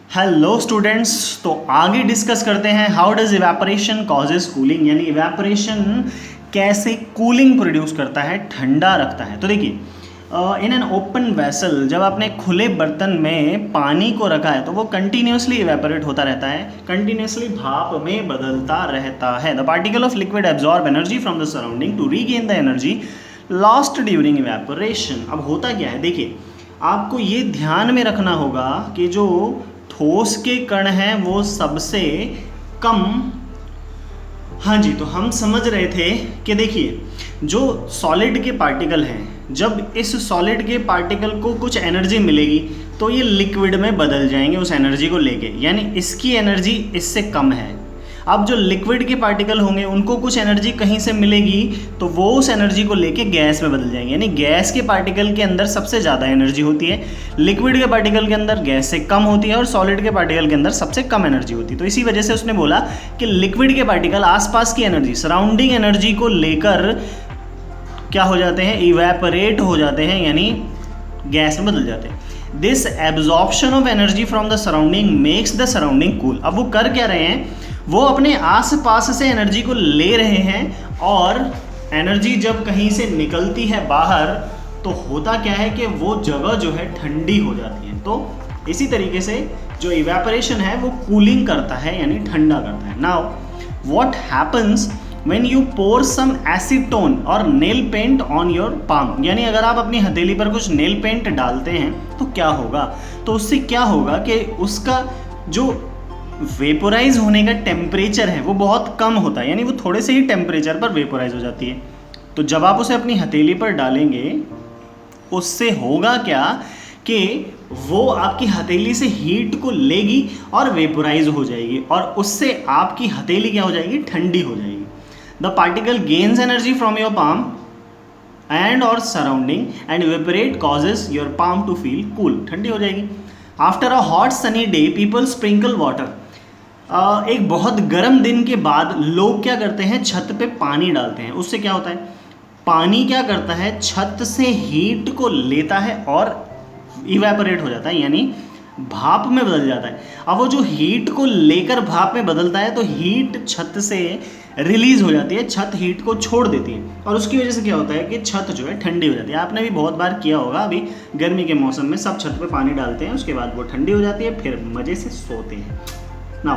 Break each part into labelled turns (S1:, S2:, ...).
S1: Hello students, तो आगे discuss करते हैं how does evaporation causes cooling, यानी इवेपोरेशन कैसे कूलिंग प्रोड्यूस करता है, ठंडा रखता है। तो देखिए, इन एन ओपन वेसल, जब आपने खुले बर्तन में पानी को रखा है तो वो कंटिन्यूसली इवेपोरेट होता रहता है, कंटिन्यूसली भाप में बदलता रहता है। The particle of liquid absorb energy from the surrounding to regain the energy lost during evaporation. अब होता क्या है, देखिए आपको ये ध्यान में रखना होगा कि जो ठोस के कण हैं वो सबसे कम। हाँ जी, तो हम समझ रहे थे कि देखिए जो सॉलिड के पार्टिकल हैं, जब इस सॉलिड के पार्टिकल को कुछ एनर्जी मिलेगी तो ये लिक्विड में बदल जाएंगे उस एनर्जी को लेके, यानी इसकी एनर्जी इससे कम है। अब जो लिक्विड के पार्टिकल होंगे उनको कुछ एनर्जी कहीं से मिलेगी तो वो उस एनर्जी को लेके गैस में बदल जाएंगे, यानी गैस के पार्टिकल के अंदर सबसे ज़्यादा एनर्जी होती है, लिक्विड के पार्टिकल के अंदर गैस से कम होती है और सॉलिड के पार्टिकल के अंदर सबसे कम एनर्जी होती है। तो इसी वजह से उसने बोला कि लिक्विड के पार्टिकल आसपास की एनर्जी, सराउंडिंग एनर्जी को लेकर क्या हो जाते हैं, इवेपोरेट हो जाते हैं, यानी गैस में बदल जाते हैं। This absorption of energy from the surrounding makes the surrounding cool. अब वो कर क्या रहे हैं, वो अपने आसपास से एनर्जी को ले रहे हैं, और एनर्जी जब कहीं से निकलती है बाहर तो होता क्या है कि वो जगह जो है ठंडी हो जाती है। तो इसी तरीके से जो इवेपोरेशन है वो कूलिंग करता है, यानी ठंडा करता है। Now what happens when you pour some acetone or nail paint on your palm, यानी अगर आप अपनी हथेली पर कुछ नेल पेंट डालते हैं तो क्या होगा, तो उससे क्या होगा कि उसका जो वेपोराइज होने का टेम्परेचर है वो बहुत कम होता है, यानी वो थोड़े से ही टेम्परेचर पर वेपोराइज हो जाती है। तो जब आप उसे अपनी हथेली पर डालेंगे उससे होगा क्या कि वो आपकी हथेली से हीट को लेगी और वेपोराइज हो जाएगी, और उससे आपकी हथेली क्या हो जाएगी, ठंडी हो जाएगी। The particle gains energy from your palm and our surrounding and evaporate causes your palm to feel cool, ठंडी हो जाएगी। After a hot sunny day people sprinkle water, एक बहुत गर्म दिन के बाद लोग क्या करते हैं, छत पे पानी डालते हैं। उससे क्या होता है, पानी क्या करता है, छत से हीट को लेता है और इवेपोरेट हो जाता है, यानी भाप में बदल जाता है। अब वो जो हीट को लेकर भाप में बदलता है तो हीट छत से रिलीज हो जाती है, छत हीट को छोड़ देती है, और उसकी वजह से क्या होता है कि छत जो है ठंडी हो जाती है। आपने भी बहुत बार किया होगा, अभी गर्मी के मौसम में सब छत पे पानी डालते हैं, उसके बाद वो ठंडी हो जाती है, फिर मज़े से सोते हैं। Now,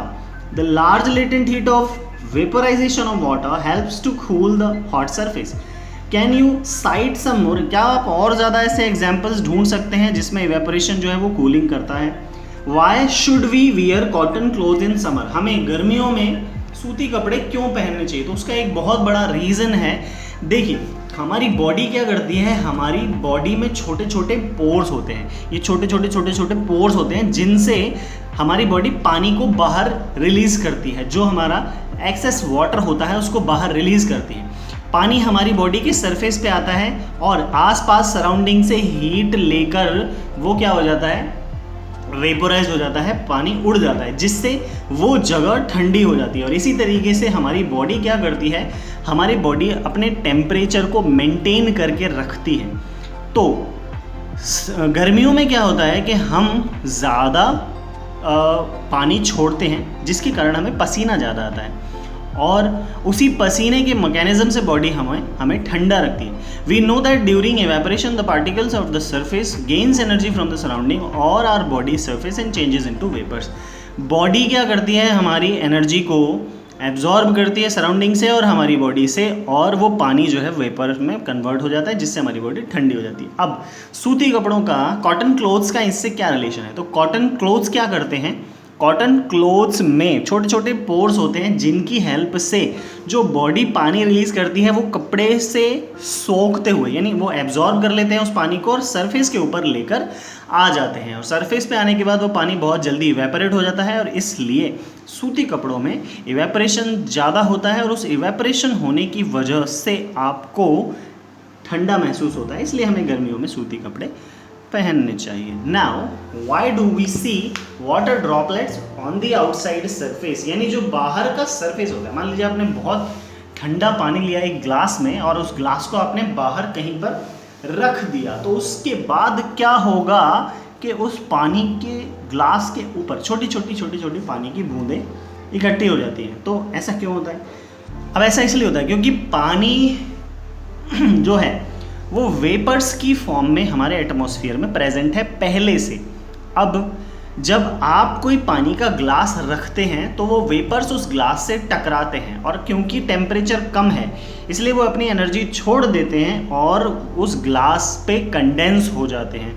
S1: the large latent heat of vaporization of water helps to cool the hot surface. Can you cite some more? क्या आप और ज़्यादा ऐसे एग्जाम्पल्स ढूंढ सकते हैं जिसमें इवेपोरेशन जो है वो कूलिंग करता है? Why should we wear cotton clothes in summer? हमें गर्मियों में सूती कपड़े क्यों पहनने चाहिए? तो उसका एक बहुत बड़ा रीज़न है। देखिए, हमारी बॉडी क्या करती है, हमारी बॉडी में छोटे छोटे पोर्स होते हैं, ये छोटे छोटे पोर्स होते हैं जिनसे हमारी बॉडी पानी को बाहर रिलीज करती है, जो हमारा एक्सेस वाटर होता है उसको बाहर रिलीज करती है। पानी हमारी बॉडी के सरफेस पे आता है और आसपास सराउंडिंग से हीट लेकर वो क्या हो जाता है, वेपोराइज हो जाता है, पानी उड़ जाता है, जिससे वो जगह ठंडी हो जाती है। और इसी तरीके से हमारी बॉडी क्या करती है, हमारी बॉडी अपने टेम्परेचर को मेंटेन करके रखती है। तो गर्मियों में क्या होता है कि हम ज़्यादा पानी छोड़ते हैं जिसके कारण हमें पसीना ज़्यादा आता है, और उसी पसीने के मैकेनिज्म से बॉडी हमें ठंडा रखती है। We know that during evaporation the particles of the surface gains energy from the surrounding और our body surface and changes into vapours. Body क्या करती है, हमारी एनर्जी को एब्जॉर्ब करती है सराउंडिंग से और हमारी बॉडी से, और वो पानी जो है वेपर में कन्वर्ट हो जाता है, जिससे हमारी बॉडी ठंडी हो जाती है। अब सूती कपड़ों का, कॉटन क्लोथ्स का इससे क्या रिलेशन है, तो कॉटन क्लोथ्स क्या करते हैं, कॉटन क्लोथ्स में छोटे छोटे पोर्स होते हैं जिनकी हेल्प से जो बॉडी पानी रिलीज करती है वो कपड़े से सोखते हुए, यानी वो एब्जॉर्ब कर लेते हैं उस पानी को और सरफेस के ऊपर लेकर आ जाते हैं, और सरफेस पे आने के बाद वो पानी बहुत जल्दी इवेपोरेट हो जाता है, और इसलिए सूती कपड़ों में इवेपोरेशन ज़्यादा होता है, और उस इवेपोरेशन होने की वजह से आपको ठंडा महसूस होता है, इसलिए हमें गर्मियों में सूती कपड़े पहनने चाहिए। Now why do we see water droplets on the outside surface, यानी जो बाहर का सरफेस होता है, मान लीजिए आपने बहुत ठंडा पानी लिया एक ग्लास में और उस ग्लास को आपने बाहर कहीं पर रख दिया, तो उसके बाद क्या होगा कि उस पानी के ग्लास के ऊपर छोटी छोटी पानी की बूंदें इकट्ठी हो जाती हैं। तो ऐसा क्यों होता है? अब ऐसा इसलिए होता है क्योंकि पानी जो है वो वेपर्स की फॉर्म में हमारे एटमॉस्फेयर में प्रेजेंट है पहले से। अब जब आप कोई पानी का ग्लास रखते हैं तो वो वेपर्स उस ग्लास से टकराते हैं, और क्योंकि टेम्परेचर कम है इसलिए वो अपनी एनर्जी छोड़ देते हैं और उस ग्लास पे कंडेंस हो जाते हैं।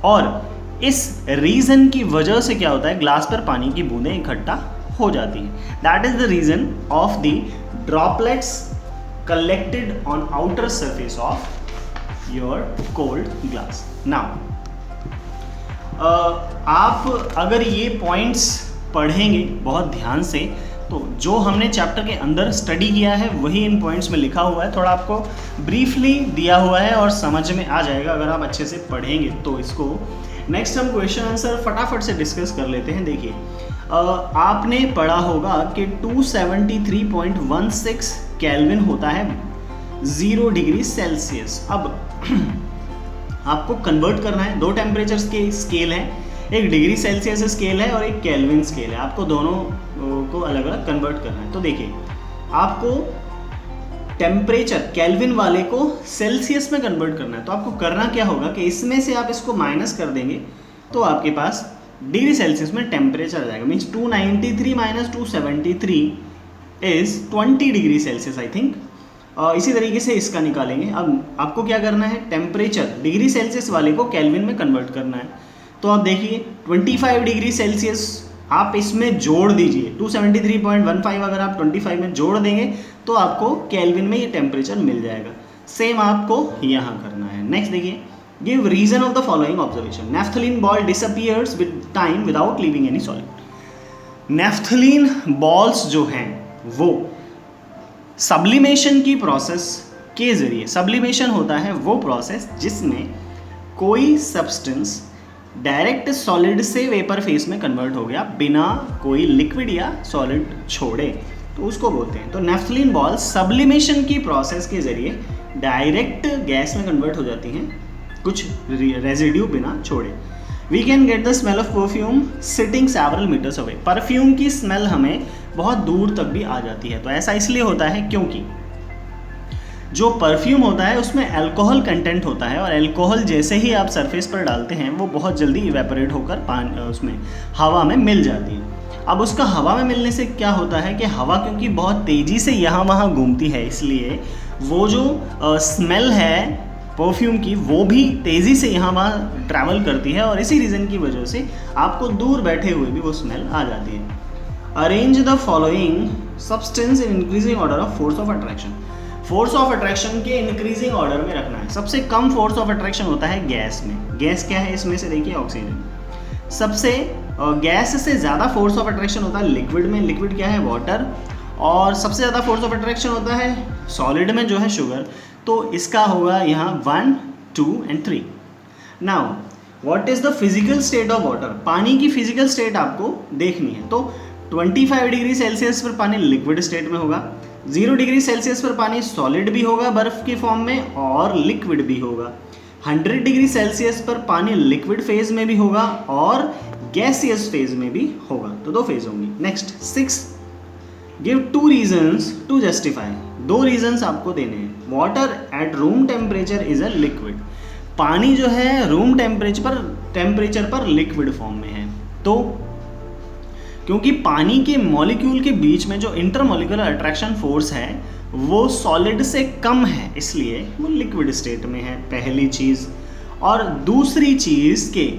S1: और इस रीज़न की वजह से क्या होता है, ग्लास पर पानी की बूंदें इकट्ठा हो जाती हैं। That is the reason of the droplets collected on outer surface of your cold glass. Now आप अगर ये पॉइंट्स पढ़ेंगे बहुत ध्यान से तो जो हमने चैप्टर के अंदर स्टडी किया है वही इन पॉइंट्स में लिखा हुआ है। थोड़ा आपको ब्रीफली दिया हुआ है और समझ में आ जाएगा अगर आप अच्छे से पढ़ेंगे तो इसको। नेक्स्ट हम क्वेश्चन आंसर फटाफट से डिस्कस कर लेते हैं। देखिए आपने पढ़ा होगा कि 273.16 केल्विन होता है 0 डिग्री सेल्सियस। अब आपको कन्वर्ट करना है, दो टेम्परेचर्स के स्केल है, एक डिग्री सेल्सियस स्केल है और एक केल्विन स्केल है। आपको दोनों को अलग अलग कन्वर्ट करना है। तो देखिए आपको टेम्परेचर केल्विन वाले को सेल्सियस में कन्वर्ट करना है। तो आपको करना क्या होगा कि इसमें से आप इसको माइनस कर देंगे तो आपके पास डिग्री सेल्सियस में टेम्परेचर आ जाएगा। Means 293 minus 273 is 20 degree Celsius I think. इसी तरीके से इसका निकालेंगे। अब आपको क्या करना है, टेम्परेचर डिग्री सेल्सियस वाले को केल्विन में कन्वर्ट करना है। तो आप देखिए 25 डिग्री सेल्सियस आप इसमें जोड़ दीजिए। 273.15 अगर आप 25 में जोड़ देंगे तो आपको केल्विन में ये टेम्परेचर मिल जाएगा। सेम आपको यहाँ करना है। नेक्स्ट देखिए, give reason of the following observation. Naphthalene ball disappears with time without leaving any solid. Naphthalene balls जो हैं वो सब्लिमेशन की प्रोसेस के जरिए, सब्लिमेशन होता है वो प्रोसेस जिसमें कोई सब्सटेंस डायरेक्ट सॉलिड से वेपर फेस में कन्वर्ट हो गया बिना कोई लिक्विड या सॉलिड छोड़े, तो उसको बोलते हैं। तो नैफ्थलीन बॉल सब्लिमेशन की प्रोसेस के जरिए डायरेक्ट गैस में कन्वर्ट हो जाती हैं कुछ रेजिड्यू बिना छोड़े। We can get the smell of perfume sitting several metres away. Perfume की स्मेल हमें बहुत दूर तक भी आ जाती है। तो ऐसा इसलिए होता है क्योंकि जो परफ्यूम होता है उसमें अल्कोहल कंटेंट होता है और अल्कोहल जैसे ही आप सरफेस पर डालते हैं वो बहुत जल्दी इवेपोरेट होकर उसमें हवा में मिल जाती है। अब उसका हवा में मिलने से क्या होता है कि हवा क्योंकि बहुत तेज़ी से यहाँ वहाँ घूमती है, इसलिए वो जो स्मेल है परफ्यूम की वो भी तेज़ी से यहाँ वहाँ ट्रैवल करती है और इसी रीज़न की वजह से आपको दूर बैठे हुए भी वो स्मेल आ जाती है। Arrange the following substance in increasing order of force of attraction. Force of attraction के इंक्रीजिंग ऑर्डर में रखना है। सबसे कम फोर्स ऑफ अट्रैक्शन होता है गैस में। गैस क्या है इसमें से, देखिए ऑक्सीजन। सबसे गैस से ज़्यादा फोर्स ऑफ अट्रैक्शन होता है लिक्विड में। लिक्विड क्या है, वाटर। और सबसे ज़्यादा फोर्स ऑफ अट्रैक्शन होता है सॉलिड में जो है शुगर। तो इसका होगा यहाँ 1, 2 and 3। Now what is the physical state of water. पानी की फिजिकल स्टेट आपको देखनी है। तो 25 डिग्री सेल्सियस पर पानी लिक्विड स्टेट में होगा, 0 डिग्री सेल्सियस पर पानी सॉलिड भी होगा बर्फ़ की फॉर्म में और लिक्विड भी होगा, 100 डिग्री सेल्सियस पर पानी लिक्विड फेज में भी होगा और गैसियस फेज में भी होगा। तो दो फेज होंगी। Next 6, give 2 reasons to justify. 2 reasons आपको देने हैं। Water at room temperature is a liquid. पानी जो है रूम टेम्परेचर पर लिक्विड फॉर्म में है। तो क्योंकि पानी के मॉलिक्यूल के बीच में जो इंटरमॉलिक्यूलर अट्रैक्शन फोर्स है वो सॉलिड से कम है, इसलिए वो लिक्विड स्टेट में है, पहली चीज़। और दूसरी चीज़ के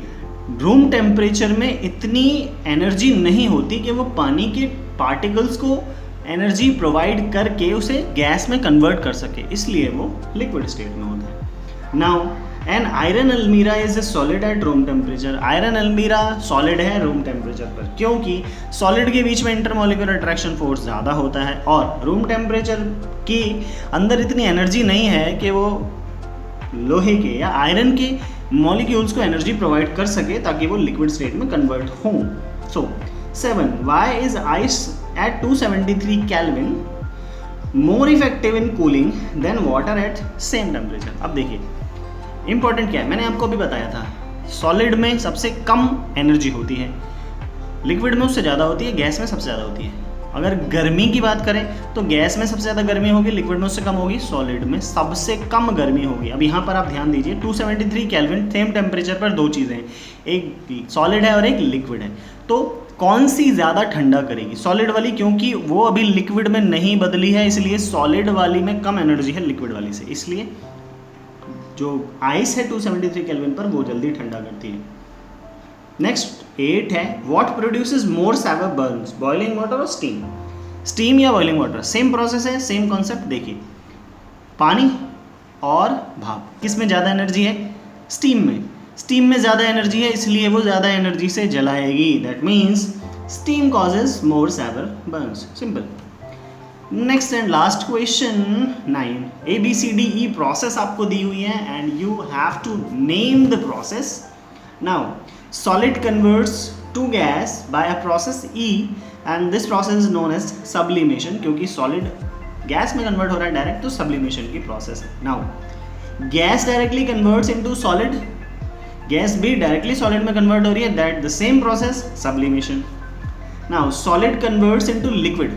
S1: रूम टेम्परेचर में इतनी एनर्जी नहीं होती कि वो पानी के पार्टिकल्स को एनर्जी प्रोवाइड करके उसे गैस में कन्वर्ट कर सके, इसलिए वो लिक्विड स्टेट में होता है। नाउ एन आयरन अलमीरा is a solid at room temperature. Iron अलमीरा सॉलिड है रूम टेम्परेचर पर, क्योंकि सॉलिड के बीच में इंटरमॉलिक्यूलर अट्रैक्शन फोर्स ज़्यादा होता है और रूम टेम्परेचर की अंदर इतनी एनर्जी नहीं है कि वो लोहे के या आयरन के मॉलिक्यूल्स को एनर्जी प्रोवाइड कर सके ताकि वो लिक्विड स्टेट में कन्वर्ट हों। So 7, why is ice at 273 kelvin more effective in cooling than water at same temperature. अब देखिए इंपॉर्टेंट क्या है, मैंने आपको अभी बताया था सॉलिड में सबसे कम एनर्जी होती है, लिक्विड में उससे ज़्यादा होती है, गैस में सबसे ज़्यादा होती है। अगर गर्मी की बात करें तो गैस में सबसे ज़्यादा गर्मी होगी, लिक्विड में उससे कम होगी, सॉलिड में सबसे कम गर्मी होगी। अब यहाँ पर आप ध्यान दीजिए 273 केल्विन सेम टेम्परेचर पर दो चीज़ें हैं, एक सॉलिड है और एक लिक्विड है। तो कौन सी ज़्यादा ठंडा करेगी? सॉलिड वाली, क्योंकि वो अभी लिक्विड में नहीं बदली है, इसलिए सॉलिड वाली में कम एनर्जी है लिक्विड वाली से, इसलिए जो आइस है 273 केल्विन पर वो जल्दी ठंडा करती है। नेक्स्ट 8 है, what produces more severe burns, boiling water और स्टीम? स्टीम या बॉइलिंग वाटर, सेम प्रोसेस है, सेम कॉन्सेप्ट। देखिए पानी और भाप, किस में ज़्यादा एनर्जी है? स्टीम में। स्टीम में ज़्यादा एनर्जी है, इसलिए वो ज़्यादा एनर्जी से जलाएगी। That means steam causes more severe burns, simple. Next and last question 9, ABCDE process आपको दी हुई है and you have to name the process. Now solid converts to gas by a process E and this process is known as sublimation, क्योंकि solid gas में convert हो रहा है direct, तो sublimation की process है। Now gas directly converts into solid, gas भी directly solid में convert हो रही है, that the same process sublimation। Now solid converts into liquid,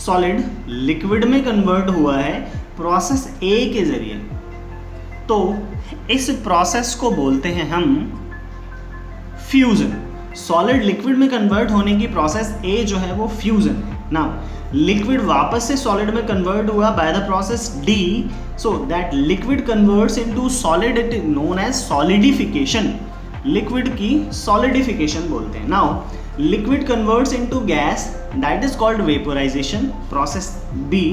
S1: solid liquid में convert हुआ है process A के जरिए, तो इस process को बोलते हैं हम फ्यूजन। सॉलिड लिक्विड में कन्वर्ट होने की प्रोसेस ए जो है वो फ्यूजन है। नाउ लिक्विड वापस से सॉलिड में कन्वर्ट हुआ by the process D, so that liquid converts into solid, it is known as solidification. Liquid की सॉलिडिफिकेशन बोलते हैं। Now liquid converts into gas, that is called vaporisation, process B,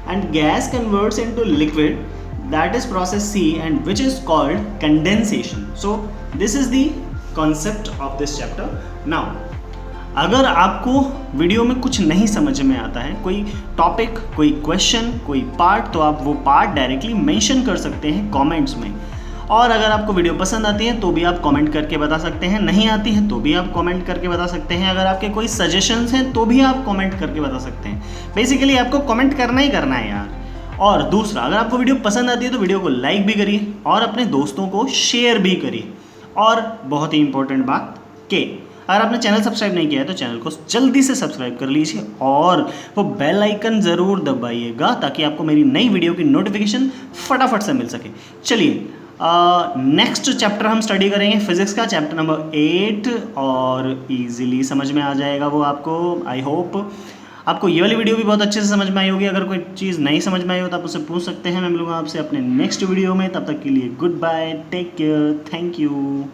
S1: and gas converts into liquid, that is process C, and which is called condensation. So this is the concept of this chapter. Now अगर आपको video में कुछ नहीं समझ में आता है, कोई टॉपिक, कोई क्वेश्चन, कोई पार्ट, तो आप वो पार्ट डायरेक्टली मेंशन कर सकते हैं कमेंट्स में। और अगर आपको वीडियो पसंद आती है तो भी आप कमेंट करके बता सकते हैं, नहीं आती है तो भी आप कमेंट करके बता सकते हैं। अगर आपके कोई सजेशंस हैं तो भी आप कमेंट करके बता सकते हैं। बेसिकली आपको कमेंट करना ही करना है यार। और दूसरा, अगर आपको वीडियो पसंद आती है तो वीडियो को लाइक भी करिए और अपने दोस्तों को शेयर भी करिए। और बहुत ही इंपॉर्टेंट बात कि अगर आपने चैनल सब्सक्राइब नहीं किया है तो चैनल को जल्दी से सब्सक्राइब कर लीजिए और वो बेल आइकन ज़रूर दबाइएगा ताकि आपको मेरी नई वीडियो की नोटिफिकेशन फटाफट से मिल सके। चलिए नेक्स्ट चैप्टर हम स्टडी करेंगे फिजिक्स का, चैप्टर नंबर 8, और इजीली समझ में आ जाएगा वो आपको। आई होप आपको ये वाली वीडियो भी बहुत अच्छे से समझ में आई होगी। अगर कोई चीज़ नहीं समझ में आई हो तो आप उससे पूछ सकते हैं। मैं मिलूंगा आपसे अपने नेक्स्ट वीडियो में, तब तक के लिए goodbye, take care, thank you.